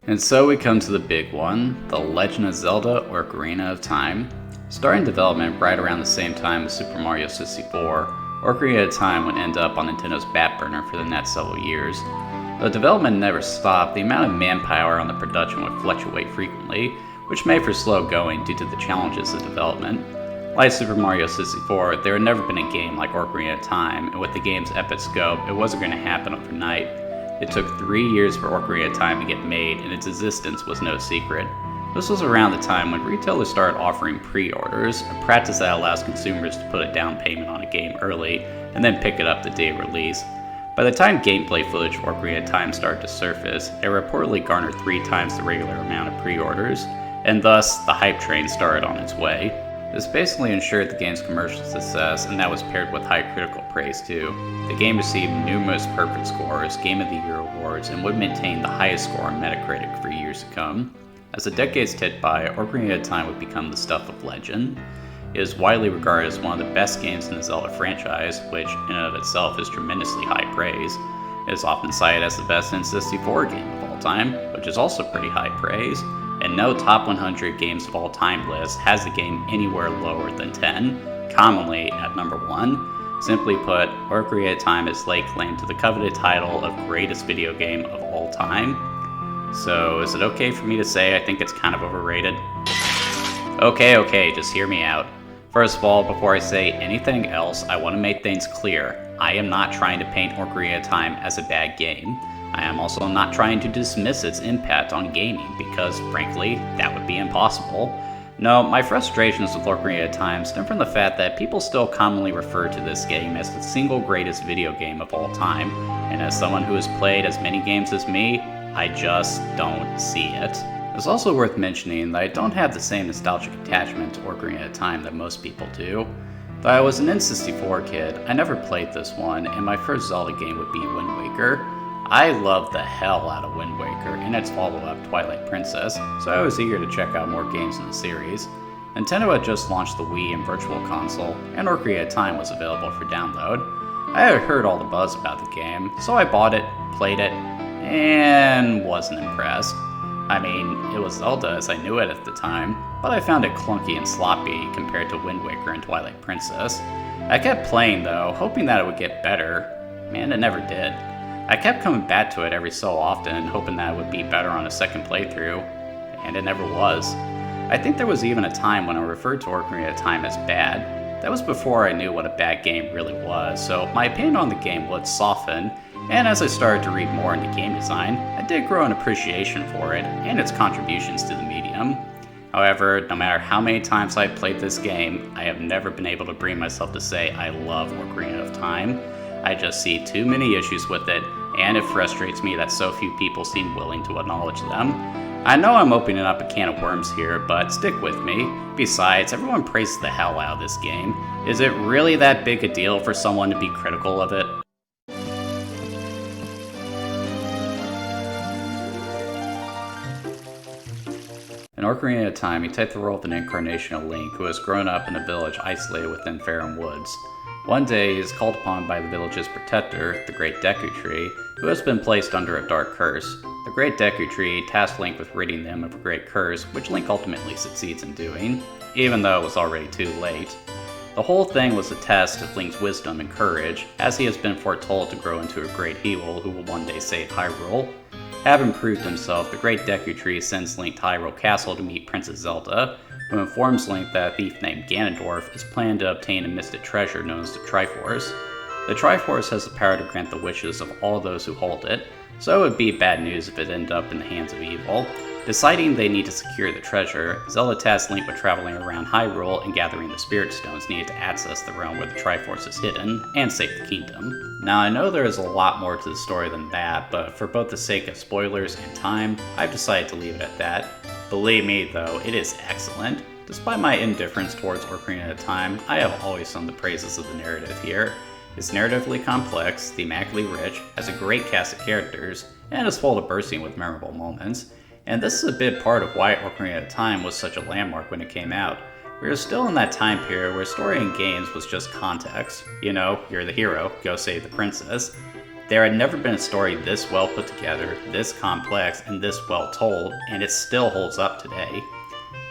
And so we come to the big one, The Legend of Zelda Ocarina of Time. Starting development right around the same time as Super Mario 64, Ocarina of Time would end up on Nintendo's back burner for the next several years. Though development never stopped, the amount of manpower on the production would fluctuate frequently, which made for slow going due to the challenges of development. Like Super Mario 64, there had never been a game like Ocarina of Time, and with the game's epic scope, it wasn't going to happen overnight. It took 3 years for Ocarina of Time to get made, and its existence was no secret. This was around the time when retailers started offering pre-orders, a practice that allows consumers to put a down payment on a game early, and then pick it up the day of release. By the time gameplay footage for Ocarina of Time started to surface, it reportedly garnered 3 times the regular amount of pre-orders, and thus, the hype train started on its way. This basically ensured the game's commercial success, and that was paired with high critical praise too. The game received numerous perfect scores, Game of the Year awards, and would maintain the highest score on Metacritic for years to come. As the decades ticked by, Ocarina of Time would become the stuff of legend. It is widely regarded as one of the best games in the Zelda franchise, which in and of itself is tremendously high praise. It is often cited as the best N64 game of all time, which is also pretty high praise. And no top 100 games of all time list has the game anywhere lower than 10, commonly at number 1. Simply put, Ocarina of Time has laid claim to the coveted title of greatest video game of all time. So is it okay for me to say I think it's kind of overrated? Okay, just hear me out. First of all, before I say anything else, I want to make things clear. I am not trying to paint Ocarina of Time as a bad game. I am also not trying to dismiss its impact on gaming, because, frankly, that would be impossible. No, my frustrations with Ocarina of Time stem from the fact that people still commonly refer to this game as the single greatest video game of all time, and as someone who has played as many games as me, I just don't see it. It's also worth mentioning that I don't have the same nostalgic attachment to Ocarina of Time that most people do. Though I was an N64 kid, I never played this one, and my first Zelda game would be Wind Waker. I loved the hell out of Wind Waker and its follow-up, Twilight Princess, so I was eager to check out more games in the series. Nintendo had just launched the Wii and Virtual Console, and Ocarina of Time was available for download. I had heard all the buzz about the game, so I bought it, played it, and wasn't impressed. I mean, it was Zelda as I knew it at the time, but I found it clunky and sloppy compared to Wind Waker and Twilight Princess. I kept playing though, hoping that it would get better. Man, it never did. I kept coming back to it every so often, hoping that it would be better on a second playthrough, and it never was. I think there was even a time when I referred to Ocarina of Time as bad. That was before I knew what a bad game really was, so my opinion on the game would soften, and as I started to read more into game design, I did grow an appreciation for it and its contributions to the medium. However, no matter how many times I've played this game, I have never been able to bring myself to say I love Ocarina of Time. I just see too many issues with it, and it frustrates me that so few people seem willing to acknowledge them. I know I'm opening up a can of worms here, but stick with me. Besides, everyone praises the hell out of this game. Is it really that big a deal for someone to be critical of it? In Ocarina of Time, you take the role of an incarnation of Link who has grown up in a village isolated within Faerun Woods. One day, he is called upon by the village's protector, the Great Deku Tree, who has been placed under a dark curse. The Great Deku Tree tasks Link with ridding them of a great curse, which Link ultimately succeeds in doing, even though it was already too late. The whole thing was a test of Link's wisdom and courage, as he has been foretold to grow into a great hero who will one day save Hyrule. Having proved himself, the Great Deku Tree sends Link to Hyrule Castle to meet Princess Zelda, who informs Link that a thief named Ganondorf is planning to obtain a mystic treasure known as the Triforce. The Triforce has the power to grant the wishes of all those who hold it, so it would be bad news if it ended up in the hands of evil. Deciding they need to secure the treasure, Zelda tasks Link with traveling around Hyrule and gathering the Spirit Stones needed to access the realm where the Triforce is hidden, and save the kingdom. Now I know there is a lot more to the story than that, but for both the sake of spoilers and time, I've decided to leave it at that. Believe me though, it is excellent. Despite my indifference towards Ocarina of Time, I have always sung the praises of the narrative here. It's narratively complex, thematically rich, has a great cast of characters, and is full of bursting with memorable moments. And this is a big part of why Ocarina of Time was such a landmark when it came out. We were still in that time period where story in games was just context. You know, you're the hero, go save the princess. There had never been a story this well put together, this complex, and this well told, and it still holds up today.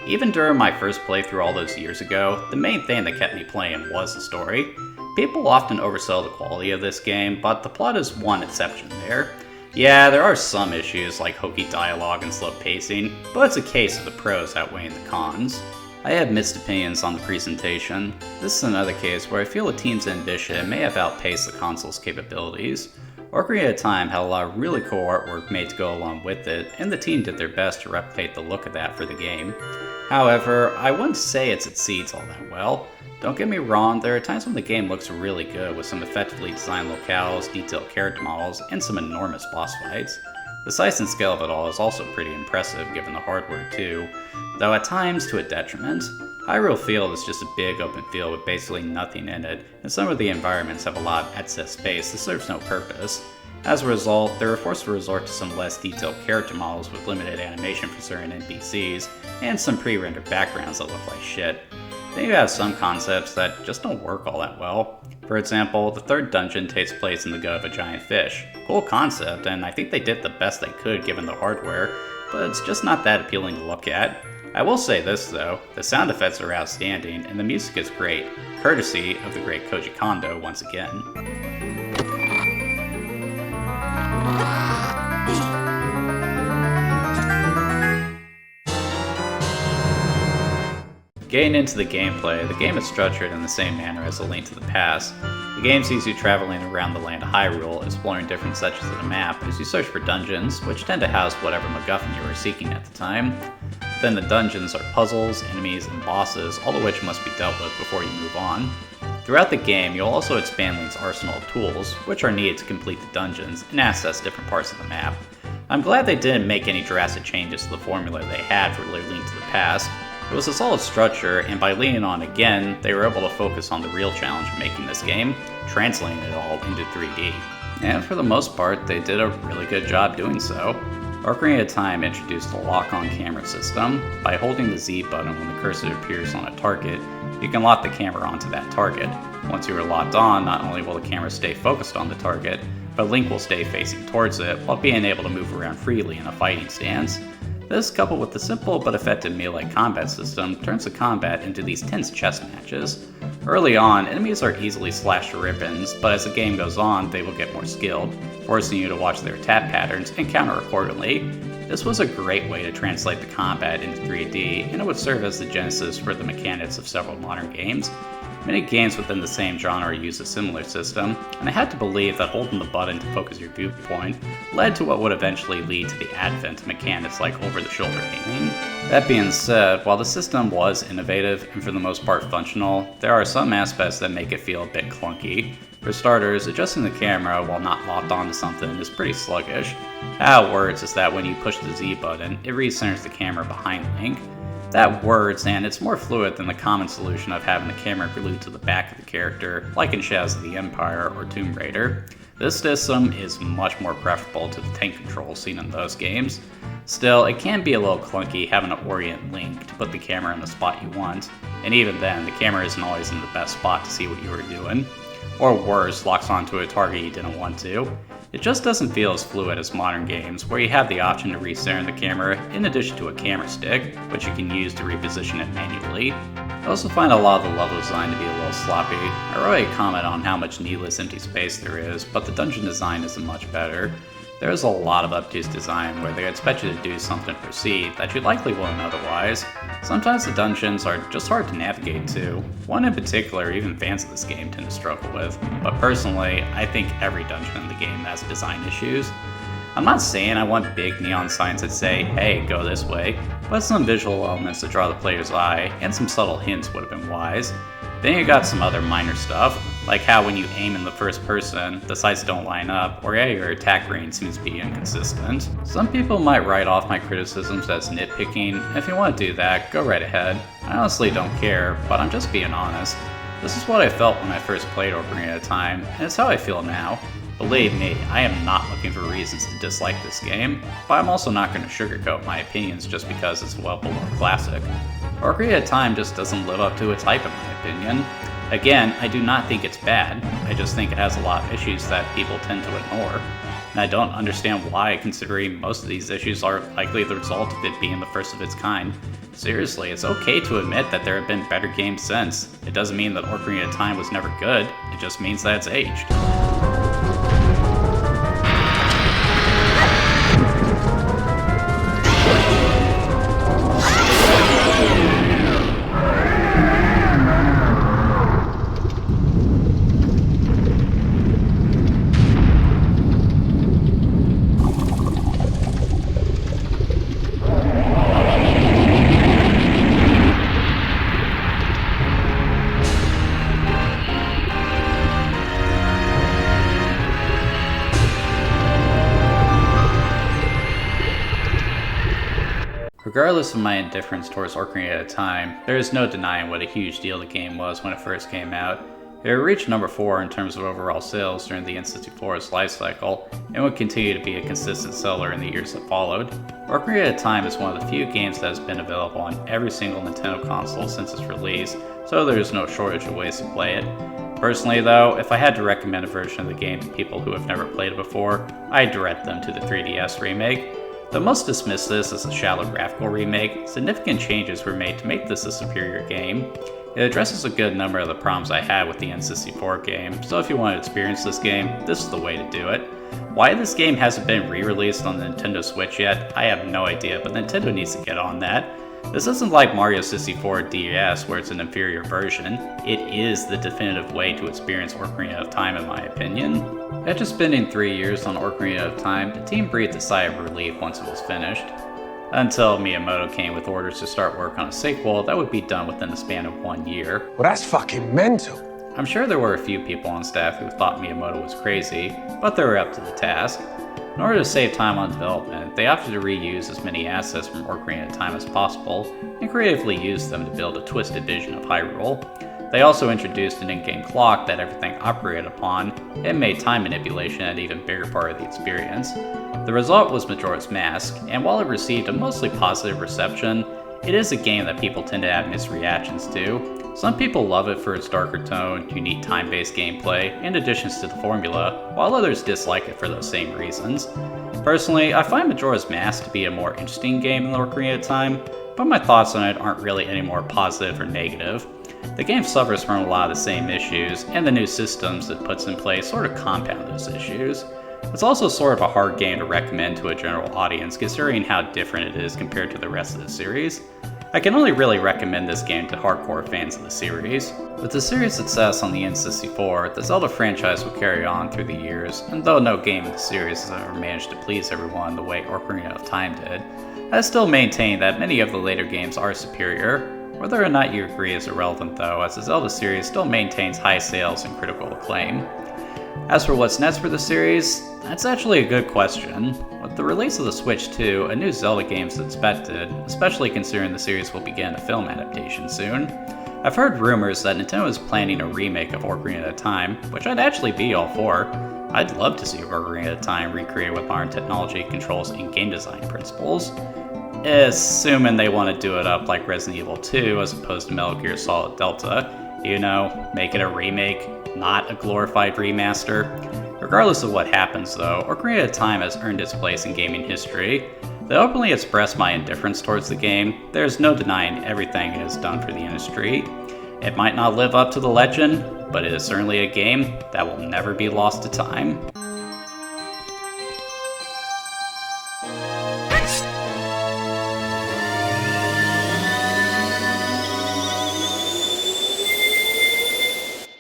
Even during my first playthrough all those years ago, the main thing that kept me playing was the story. People often oversell the quality of this game, but the plot is one exception there. Yeah, there are some issues like hokey dialogue and slow pacing, but it's a case of the pros outweighing the cons. I have mixed opinions on the presentation. This is another case where I feel the team's ambition may have outpaced the console's capabilities. Ocarina of Time had a lot of really cool artwork made to go along with it, and the team did their best to replicate the look of that for the game. However, I wouldn't say it succeeds all that well. Don't get me wrong, there are times when the game looks really good with some effectively designed locales, detailed character models, and some enormous boss fights. The size and scale of it all is also pretty impressive given the hardware too, though at times to a detriment. Hyrule Field is just a big open field with basically nothing in it, and some of the environments have a lot of excess space that serves no purpose. As a result, they were forced to resort to some less detailed character models with limited animation for certain NPCs, and some pre-rendered backgrounds that look like shit. Then you have some concepts that just don't work all that well. For example, the third dungeon takes place in the gut of a giant fish. Cool concept, and I think they did the best they could given the hardware, but it's just not that appealing to look at. I will say this though, the sound effects are outstanding and the music is great, courtesy of the great Koji Kondo once again. Getting into the gameplay, the game is structured in the same manner as A Link to the Past. The game sees you traveling around the land of Hyrule, exploring different sections of the map as you search for dungeons, which tend to house whatever MacGuffin you were seeking at the time. Then the dungeons are puzzles, enemies, and bosses, all of which must be dealt with before you move on. Throughout the game, you'll also expand Link's arsenal of tools, which are needed to complete the dungeons and access different parts of the map. I'm glad they didn't make any drastic changes to the formula they had for Link to the Past. It was a solid structure, and by leaning on it again, they were able to focus on the real challenge of making this game, translating it all into 3D. And for the most part, they did a really good job doing so. Ocarina of Time introduced the lock-on camera system. By holding the Z button when the cursor appears on a target, you can lock the camera onto that target. Once you are locked on, not only will the camera stay focused on the target, but Link will stay facing towards it while being able to move around freely in a fighting stance. This, coupled with the simple but effective melee combat system, turns the combat into these tense chess matches. Early on, enemies are easily slashed to ribbons, but as the game goes on, they will get more skilled, forcing you to watch their attack patterns and counter accordingly. This was a great way to translate the combat into 3D, and it would serve as the genesis for the mechanics of several modern games. Many games within the same genre use a similar system, and I had to believe that holding the button to focus your viewpoint led to what would eventually lead to the advent of mechanics like over-the-shoulder aiming. That being said, while the system was innovative and for the most part functional, there are some aspects that make it feel a bit clunky. For starters, adjusting the camera while not locked onto something is pretty sluggish. How it works is that when you push the Z button, it recenters the camera behind Link. That works, and it's more fluid than the common solution of having the camera glued to the back of the character, like in Shadows of the Empire or Tomb Raider. This system is much more preferable to the tank controls seen in those games. Still, it can be a little clunky having to orient Link to put the camera in the spot you want, and even then, the camera isn't always in the best spot to see what you are doing. Or worse, locks onto a target you didn't want to. It just doesn't feel as fluid as modern games, where you have the option to recenter the camera in addition to a camera stick, which you can use to reposition it manually. I also find a lot of the level design to be a little sloppy. I already comment on how much needless empty space there is, but the dungeon design isn't much better. There's a lot of obtuse design where they expect you to do something perceived that you likely wouldn't otherwise. Sometimes the dungeons are just hard to navigate to. One in particular even fans of this game tend to struggle with, but personally, I think every dungeon in the game has design issues. I'm not saying I want big neon signs that say, hey, go this way, but some visual elements to draw the player's eye, and some subtle hints would have been wise. Then you got some other minor stuff, like how when you aim in the first person, the sights don't line up, or yeah, your attack range seems to be inconsistent. Some people might write off my criticisms as nitpicking, and if you want to do that, go right ahead. I honestly don't care, but I'm just being honest. This is what I felt when I first played Ocarina of Time, and it's how I feel now. Believe me, I am not looking for reasons to dislike this game, but I'm also not going to sugarcoat my opinions just because it's a well-beloved classic. Ocarina of Time just doesn't live up to its hype in my opinion. Again, I do not think it's bad, I just think it has a lot of issues that people tend to ignore, and I don't understand why, considering most of these issues are likely the result of it being the first of its kind. Seriously, it's okay to admit that there have been better games since. It doesn't mean that Ocarina of Time was never good, it just means that it's aged. Regardless of my indifference towards Ocarina of Time, there is no denying what a huge deal the game was when it first came out. It reached number 4 in terms of overall sales during the N64's lifecycle, and would continue to be a consistent seller in the years that followed. Ocarina of Time is one of the few games that has been available on every single Nintendo console since its release, so there is no shortage of ways to play it. Personally though, if I had to recommend a version of the game to people who have never played it before, I'd direct them to the 3DS remake. Though most dismiss this as a shallow graphical remake, significant changes were made to make this a superior game. It addresses a good number of the problems I had with the N64 game, so if you want to experience this game, this is the way to do it. Why this game hasn't been re-released on the Nintendo Switch yet, I have no idea, but Nintendo needs to get on that. This isn't like Mario 64 DS where it's an inferior version. It is the definitive way to experience Ocarina of Time in my opinion. After spending 3 years on Ocarina of Time, the team breathed a sigh of relief once it was finished. Until Miyamoto came with orders to start work on a sequel that would be done within the span of 1 year. Well, that's fucking mental. I'm sure there were a few people on staff who thought Miyamoto was crazy, but they were up to the task. In order to save time on development, they opted to reuse as many assets from Ocarina of Time as possible, and creatively used them to build a twisted vision of Hyrule. They also introduced an in-game clock that everything operated upon, and made time manipulation an even bigger part of the experience. The result was Majora's Mask, and while it received a mostly positive reception, it is a game that people tend to have mixed reactions to. Some people love it for its darker tone, unique time-based gameplay, and additions to the formula, while others dislike it for those same reasons. Personally, I find Majora's Mask to be a more interesting game than Ocarina of Time, but my thoughts on it aren't really any more positive or negative. The game suffers from a lot of the same issues, and the new systems it puts in place sort of compound those issues. It's also sort of a hard game to recommend to a general audience considering how different it is compared to the rest of the series. I can only really recommend this game to hardcore fans of the series. With the series' success on the N64, the Zelda franchise would carry on through the years, and though no game in the series has ever managed to please everyone the way Ocarina of Time did, I still maintain that many of the later games are superior. Whether or not you agree is irrelevant though, as the Zelda series still maintains high sales and critical acclaim. As for what's next for the series, that's actually a good question. With the release of the Switch 2, a new Zelda game is expected, especially considering the series will begin a film adaptation soon. I've heard rumors that Nintendo is planning a remake of Ocarina of Time, which I'd actually be all for. I'd love to see Ocarina of Time recreated with modern technology, controls, and game design principles. Assuming they want to do it up like Resident Evil 2 as opposed to Metal Gear Solid Delta. You know, make it a remake, not a glorified remaster. Regardless of what happens though, Ocarina of Time has earned its place in gaming history. Though I openly express my indifference towards the game, there's no denying everything it has done for the industry. It might not live up to the legend, but it is certainly a game that will never be lost to time.